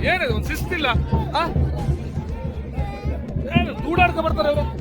ಏನಿದೆ ಒಂದು ಶಿಸ್ತಿಲ್ಲ. ದೂಡಾಡ್ಕ ಬರ್ತಾರೆ ಅವರು.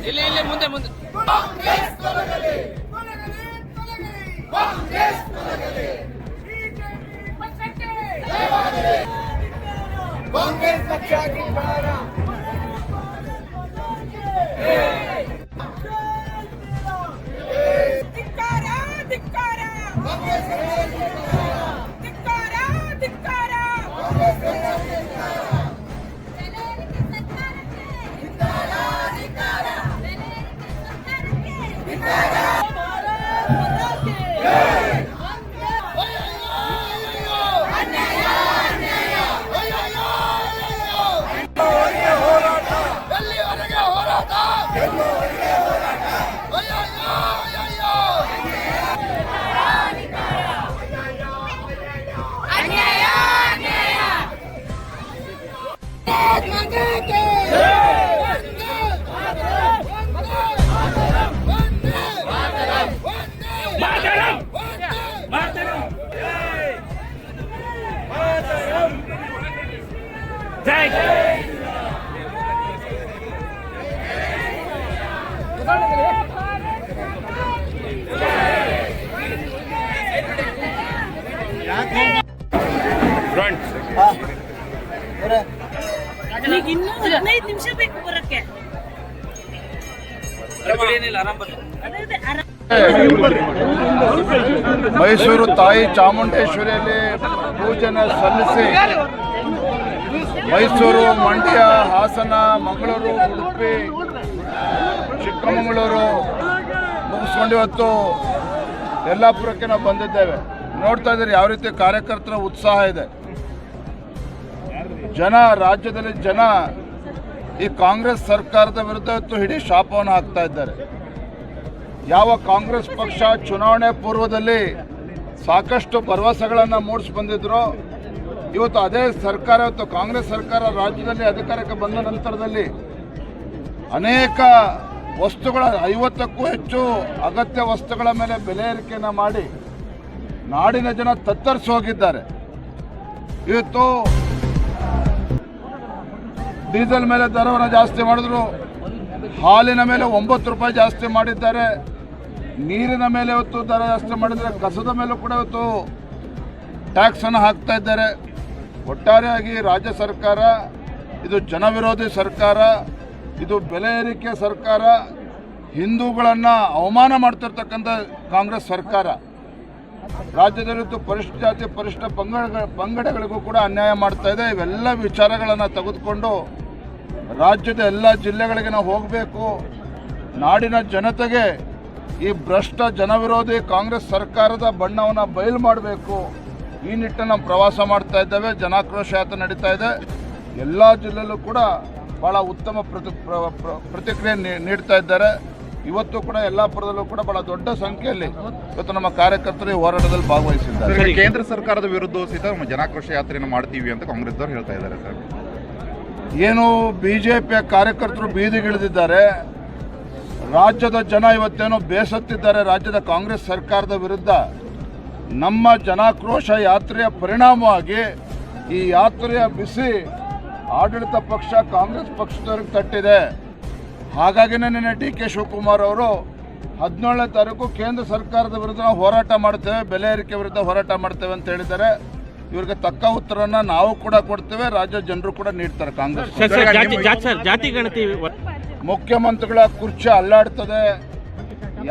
ಇಲ್ಲಿ ಮುಂದೆ ಮುಂದೆ ಕಾಂಗ್ರೆಸ್ ಪಕ್ಷ ಇನ್ನೂ 15 ನಿಮಿಷ ಬೇಕು ಬರಕ್ಕೆ. ಮೈಸೂರು ತಾಯಿ ಚಾಮುಂಡೇಶ್ವರಿಯಲ್ಲಿ ಪೂಜೆನ ಸಲ್ಲಿಸಿ ಮೈಸೂರು, ಮಂಡ್ಯ, ಹಾಸನ, ಮಂಗಳೂರು, ಉಡುಪಿ, ಚಿಕ್ಕಮಗಳೂರು ಮುಗಿಸ್ಕೊಂಡು ಇವತ್ತು ಯಲ್ಲಾಪುರಕ್ಕೆ ನಾವು ಬಂದಿದ್ದೇವೆ. ನೋಡ್ತಾ ಇದ್ದೀರಿ ಯಾವ ರೀತಿ ಕಾರ್ಯಕರ್ತರ ಉತ್ಸಾಹ ಇದೆ. ರಾಜ್ಯದಲ್ಲಿ ಜನ ಈ ಕಾಂಗ್ರೆಸ್ ಸರ್ಕಾರದ ವಿರುದ್ಧ ಇವತ್ತು ಇಡೀ ಶಾಪವನ್ನು ಹಾಕ್ತಾ ಇದ್ದಾರೆ. ಯಾವ ಕಾಂಗ್ರೆಸ್ ಪಕ್ಷ ಚುನಾವಣೆ ಪೂರ್ವದಲ್ಲಿ ಸಾಕಷ್ಟು ಭರವಸೆಗಳನ್ನು ಮೂಡಿಸಿ ಬಂದಿದ್ರು, ಇವತ್ತು ಅದೇ ಸರ್ಕಾರ, ಇವತ್ತು ಕಾಂಗ್ರೆಸ್ ಸರ್ಕಾರ ರಾಜ್ಯದಲ್ಲಿ ಅಧಿಕಾರಕ್ಕೆ ಬಂದ ನಂತರದಲ್ಲಿ ಅನೇಕ ವಸ್ತುಗಳ 50ಕ್ಕೂ ಹೆಚ್ಚು ಅಗತ್ಯ ವಸ್ತುಗಳ ಮೇಲೆ ಬೆಲೆ ಏರಿಕೆಯನ್ನು ಮಾಡಿ ನಾಡಿನ ಜನ ತತ್ತರಿಸಿ ಹೋಗಿದ್ದಾರೆ. ಇವತ್ತು ಡೀಸೆಲ್ ಮೇಲೆ ದರವನ್ನು ಜಾಸ್ತಿ ಮಾಡಿದ್ರು, ಹಾಲಿನ ಮೇಲೆ 9 ರೂಪಾಯಿ ಜಾಸ್ತಿ ಮಾಡಿದ್ದಾರೆ, ನೀರಿನ ಮೇಲೆ ಇವತ್ತು ದರ ಜಾಸ್ತಿ ಮಾಡಿದರೆ ಕಸದ ಮೇಲೂ ಕೂಡ ಇವತ್ತು ಟ್ಯಾಕ್ಸನ್ನು ಹಾಕ್ತಾ ಇದ್ದಾರೆ. ಒಟ್ಟಾರೆಯಾಗಿ ರಾಜ್ಯ ಸರ್ಕಾರ ಇದು ಜನವಿರೋಧಿ ಸರ್ಕಾರ, ಇದು ಬೆಲೆ ಏರಿಕೆ ಸರ್ಕಾರ, ಹಿಂದೂಗಳನ್ನು ಅವಮಾನ ಮಾಡ್ತಿರ್ತಕ್ಕಂಥ ಕಾಂಗ್ರೆಸ್ ಸರ್ಕಾರ. ರಾಜ್ಯದಲ್ಲಿ ಪರಿಶಿಷ್ಟ ಜಾತಿ ಪರಿಶಿಷ್ಟ ಪಂಗಡಗಳಿಗೂ ಕೂಡ ಅನ್ಯಾಯ ಮಾಡ್ತಾ ಇದೆ. ಇವೆಲ್ಲ ವಿಚಾರಗಳನ್ನು ತೆಗೆದುಕೊಂಡು ರಾಜ್ಯದ ಎಲ್ಲ ಜಿಲ್ಲೆಗಳಿಗೆ ನಾವು ಹೋಗಬೇಕು, ನಾಡಿನ ಜನತೆಗೆ ಈ ಭ್ರಷ್ಟ ಜನವಿರೋಧಿ ಕಾಂಗ್ರೆಸ್ ಸರ್ಕಾರದ ಬಣ್ಣವನ್ನು ಬಯಲು ಮಾಡಬೇಕು. ಈ ನಿಟ್ಟಿನಲ್ಲಿ ನಾವು ಪ್ರವಾಸ ಮಾಡ್ತಾ ಇದ್ದೇವೆ. ಜನಾಕ್ರೋಶ ಯಾತ್ರೆ ನಡೀತಾ ಇದೆ. ಎಲ್ಲ ಜಿಲ್ಲೆಯಲ್ಲೂ ಕೂಡ ಭಾಳ ಉತ್ತಮ ಪ್ರತಿಕ್ರಿಯೆ ನೀಡ್ತಾ ಇದ್ದಾರೆ. ಇವತ್ತು ಕೂಡ ಯಲ್ಲಾಪುರದಲ್ಲೂ ಕೂಡ ಬಹಳ ದೊಡ್ಡ ಸಂಖ್ಯೆಯಲ್ಲಿ ಇವತ್ತು ನಮ್ಮ ಕಾರ್ಯಕರ್ತರು ಈ ಹೋರಾಟದಲ್ಲಿ ಭಾಗವಹಿಸಿದ್ದಾರೆ. ಕೇಂದ್ರ ಸರ್ಕಾರದ ವಿರುದ್ಧ ಸಹಿತ ನಮ್ಮ ಜನಾಕ್ರೋಶ ಯಾತ್ರೆಯನ್ನು ಮಾಡ್ತೀವಿ ಅಂತ ಕಾಂಗ್ರೆಸ್ದವರು ಹೇಳ್ತಾ ಇದ್ದಾರೆ ಸರ್. ಏನು ಬಿಜೆಪಿಯ ಕಾರ್ಯಕರ್ತರು ಬೀದಿಗಿಳಿದಿದ್ದಾರೆ. ರಾಜ್ಯದ ಜನ ಇವತ್ತೇನೋ ಬೇಸತ್ತಿದ್ದಾರೆ ರಾಜ್ಯದ ಕಾಂಗ್ರೆಸ್ ಸರ್ಕಾರದ ವಿರುದ್ಧ. ನಮ್ಮ ಜನಾಕ್ರೋಶ ಯಾತ್ರೆಯ ಪರಿಣಾಮವಾಗಿ ಈ ಯಾತ್ರೆಯ ಬಿಸಿ ಆಡಳಿತ ಪಕ್ಷ ಕಾಂಗ್ರೆಸ್ ಪಕ್ಷದವರಿಗೆ ತಟ್ಟಿದೆ. ಹಾಗಾಗಿನೇ ನಿನ್ನೆ ಡಿ.ಕೆ. ಶಿವಕುಮಾರ್ ಅವರು 17ನೇ ತಾರೀಕು ಕೇಂದ್ರ ಸರ್ಕಾರದ ವಿರುದ್ಧ ನಾವು ಹೋರಾಟ ಮಾಡ್ತೇವೆ, ಬೆಲೆ ಏರಿಕೆ ವಿರುದ್ಧ ಹೋರಾಟ ಮಾಡ್ತೇವೆ ಅಂತ ಹೇಳಿದ್ದಾರೆ. ಇವರಿಗೆ ತಕ್ಕ ಉತ್ತರವನ್ನು ನಾವು ಕೂಡ ಕೊಡ್ತೇವೆ, ರಾಜ್ಯ ಜನರು ಕೂಡ ನೀಡ್ತಾರೆ. ಕಾಂಗ್ರೆಸ್ ಜಾತಿ ಗಣತಿ ಮುಖ್ಯಮಂತ್ರಿಗಳ ಕುರ್ಚಿ ಅಲ್ಲಾಡ್ತದೆ.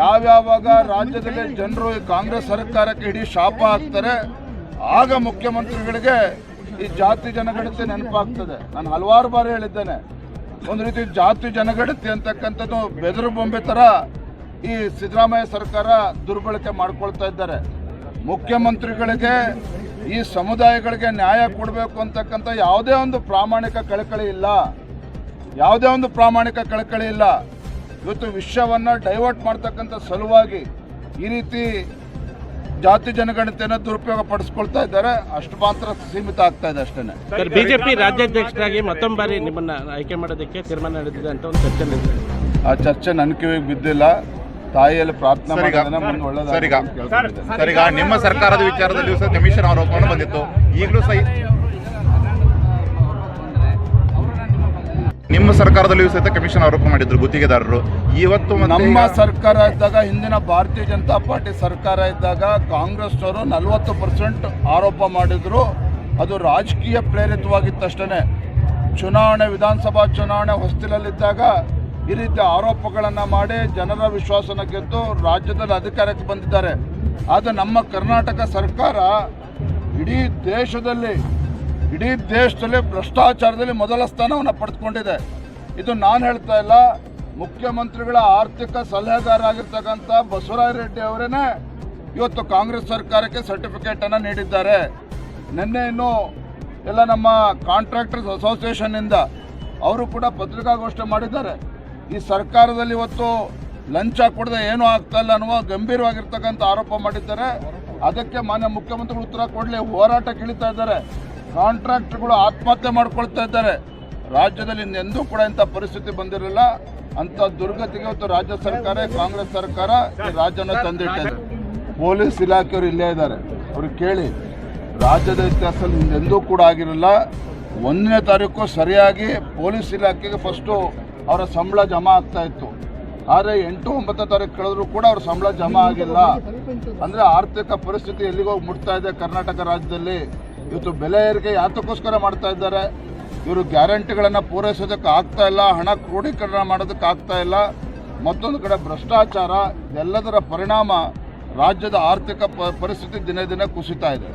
ಯಾವ್ಯಾವಾಗ ರಾಜ್ಯದಲ್ಲಿ ಜನರು ಈ ಕಾಂಗ್ರೆಸ್ ಸರ್ಕಾರಕ್ಕೆ ಇಡೀ ಶಾಪ ಹಾಕ್ತಾರೆ, ಆಗ ಮುಖ್ಯಮಂತ್ರಿಗಳಿಗೆ ಈ ಜಾತಿ ಜನಗಣತಿ ನೆನಪಾಗ್ತದೆ. ನಾನು ಹಲವಾರು ಬಾರಿ ಹೇಳಿದ್ದೇನೆ, ಒಂದು ರೀತಿ ಜಾತಿ ಜನಗಣತಿ ಅಂತಕ್ಕಂಥದ್ದು ಬೆದರು ಬೊಂಬೆ ಥರ ಈ ಸಿದ್ದರಾಮಯ್ಯ ಸರ್ಕಾರ ದುರ್ಬಳಕೆ ಮಾಡ್ಕೊಳ್ತಾ ಇದ್ದಾರೆ. ಮುಖ್ಯಮಂತ್ರಿಗಳಿಗೆ ಈ ಸಮುದಾಯಗಳಿಗೆ ನ್ಯಾಯ ಕೊಡಬೇಕು ಅಂತಕ್ಕಂಥ ಯಾವುದೇ ಒಂದು ಪ್ರಾಮಾಣಿಕ ಕಳಕಳಿ ಇಲ್ಲ. ಇವತ್ತು ವಿಷಯವನ್ನು ಡೈವರ್ಟ್ ಮಾಡ್ತಕ್ಕಂಥ ಸಲುವಾಗಿ ಈ ರೀತಿ ಜಾತಿ ಜನಗಣತಿಯನ್ನು ದುರುಪಯೋಗ ಪಡಿಸ್ಕೊಳ್ತಾ ಇದ್ದಾರೆ. ಅಷ್ಟು ಮಾತ್ರ ಸೀಮಿತ ಆಗ್ತಾ ಇದೆ ಅಷ್ಟೇ. ಬಿಜೆಪಿ ರಾಜ್ಯಾಧ್ಯಕ್ಷರಾಗಿ ಮತ್ತೊಂದು ಬಾರಿ ನಿಮ್ಮನ್ನ ಆಯ್ಕೆ ಮಾಡೋದಕ್ಕೆ ತೀರ್ಮಾನ ನಡೆದಿದೆ ಅಂತ ಒಂದು ಚರ್ಚೆ ನಡೆದಿದೆ. ಆ ಚರ್ಚೆ ನನ್ನ ಕಿವಿಗೆ ಬಿದ್ದಿಲ್ಲ. ತಾಯಿಯಲ್ಲಿ ಪ್ರಾರ್ಥನೆ ಮಾಡಿದ್ರೆ ಮುಂದೆ ಸರ್, ಈಗ ನಿಮ್ಮ ಸರ್ಕಾರದ ವಿಚಾರದಲ್ಲಿ ಸಹ ಕಮಿಷನ್ ಆರೋಪ ಬಂದಿತ್ತು. ಈಗಲೂ ಸಹ ನಿಮ್ಮ ಸರ್ಕಾರದಲ್ಲಿಯೂ ಸಹಿತ ಕಮಿಷನ್ ಆರೋಪ ಮಾಡಿದ್ರು ಗುತ್ತಿಗೆದಾರರು. ಇವತ್ತು ನಮ್ಮ ಸರ್ಕಾರ ಇದ್ದಾಗ, ಹಿಂದಿನ ಭಾರತೀಯ ಜನತಾ ಪಾರ್ಟಿ ಸರ್ಕಾರ ಇದ್ದಾಗ ಕಾಂಗ್ರೆಸ್ನವರು 40% ಆರೋಪ ಮಾಡಿದ್ರು. ಅದು ರಾಜಕೀಯ ಪ್ರೇರಿತವಾಗಿತ್ತಷ್ಟೇ. ವಿಧಾನಸಭಾ ಚುನಾವಣೆ ಹೊಸ್ತಿಲಲ್ಲಿದ್ದಾಗ ಈ ರೀತಿ ಆರೋಪಗಳನ್ನು ಮಾಡಿ ಜನರ ವಿಶ್ವಾಸನ ಗೆದ್ದು ರಾಜ್ಯದಲ್ಲಿ ಅಧಿಕಾರಕ್ಕೆ ಬಂದಿದ್ದಾರೆ. ಆದರೆ ನಮ್ಮ ಕರ್ನಾಟಕ ಸರ್ಕಾರ ಇಡೀ ದೇಶದಲ್ಲಿ ಭ್ರಷ್ಟಾಚಾರದಲ್ಲಿ ಮೊದಲ ಸ್ಥಾನವನ್ನು ಪಡೆದುಕೊಂಡಿದೆ. ಇದು ನಾನು ಹೇಳ್ತಾ ಇಲ್ಲ, ಮುಖ್ಯಮಂತ್ರಿಗಳ ಆರ್ಥಿಕ ಸಲಹೆಗಾರ ಆಗಿರ್ತಕ್ಕಂಥ ಬಸವರಾಜ ರೆಡ್ಡಿ ಅವರೇನೆ ಇವತ್ತು ಕಾಂಗ್ರೆಸ್ ಸರ್ಕಾರಕ್ಕೆ ಸರ್ಟಿಫಿಕೇಟನ್ನು ನೀಡಿದ್ದಾರೆ. ನಿನ್ನೆ ಇನ್ನು ಎಲ್ಲ ನಮ್ಮ ಕಾಂಟ್ರಾಕ್ಟರ್ಸ್ ಅಸೋಸಿಯೇಷನ್ನಿಂದ ಅವರು ಕೂಡ ಪತ್ರಿಕಾಗೋಷ್ಠಿ ಮಾಡಿದ್ದಾರೆ. ಈ ಸರ್ಕಾರದಲ್ಲಿ ಇವತ್ತು ಲಂಚ ಕೊಡದೆ ಏನೂ ಆಗ್ತಾ ಇಲ್ಲ ಅನ್ನುವ ಗಂಭೀರವಾಗಿರ್ತಕ್ಕಂಥ ಆರೋಪ ಮಾಡಿದ್ದಾರೆ. ಅದಕ್ಕೆ ಮಾನ್ಯ ಮುಖ್ಯಮಂತ್ರಿಗಳು ಉತ್ತರ ಕೊಡಲಿ, ಹೋರಾಟಕ್ಕೆ ಇಳಿತಾ ಇದ್ದಾರೆ. ಕಾಂಟ್ರಾಕ್ಟರ್ಗಳು ಆತ್ಮಹತ್ಯೆ ಮಾಡ್ಕೊಳ್ತಾ ಇದ್ದಾರೆ. ರಾಜ್ಯದಲ್ಲಿ ಎಂದೂ ಕೂಡ ಇಂಥ ಪರಿಸ್ಥಿತಿ ಬಂದಿರಲಿಲ್ಲ. ಅಂಥ ದುರ್ಗತಿಗೆ ಇವತ್ತು ರಾಜ್ಯ ಸರ್ಕಾರ, ಕಾಂಗ್ರೆಸ್ ಸರ್ಕಾರ ಈ ರಾಜ್ಯನ ತಂದಿಟ್ಟಿದೆ. ಪೊಲೀಸ್ ಇಲಾಖೆಯವರು ಇಲ್ಲೇ ಇದ್ದಾರೆ, ಅವ್ರಿಗೆ ಕೇಳಿ. ರಾಜ್ಯದ ಇತಿಹಾಸದಲ್ಲಿ ಎಂದೂ ಕೂಡ ಆಗಿರಲಿಲ್ಲ. 1ನೇ ತಾರೀಕು ಸರಿಯಾಗಿ ಪೊಲೀಸ್ ಇಲಾಖೆಗೆ ಫಸ್ಟು ಅವರ ಸಂಬಳ ಜಮಾ ಆಗ್ತಾ ಇತ್ತು. ಆದರೆ 8, 9 ತಾರೀಕು ಕಳೆದರೂ ಕೂಡ ಅವ್ರ ಸಂಬಳ ಜಮಾ ಆಗಿಲ್ಲ. ಅಂದರೆ ಆರ್ಥಿಕ ಪರಿಸ್ಥಿತಿ ಎಲ್ಲಿಗೋಗಿ ಮುಟ್ತಾ ಇದೆ ಕರ್ನಾಟಕ ರಾಜ್ಯದಲ್ಲಿ. ಇವತ್ತು ಬೆಲೆ ಏರಿಕೆ ಯಾತಕ್ಕೋಸ್ಕರ ಮಾಡ್ತಾ ಇದ್ದಾರೆ? ಇವರು ಗ್ಯಾರಂಟಿಗಳನ್ನು ಪೂರೈಸೋದಕ್ಕೆ ಆಗ್ತಾ ಇಲ್ಲ, ಹಣ ಕ್ರೋಢೀಕರಣ ಮಾಡೋದಕ್ಕೆ ಆಗ್ತಾ ಇಲ್ಲ. ಮತ್ತೊಂದು ಕಡೆ ಭ್ರಷ್ಟಾಚಾರ, ಎಲ್ಲದರ ಪರಿಣಾಮ ರಾಜ್ಯದ ಆರ್ಥಿಕ ಪರಿಸ್ಥಿತಿ ದಿನೇ ದಿನೇ ಕುಸಿತಾ ಇದೆ.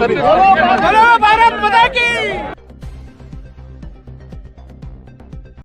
ಸರಿ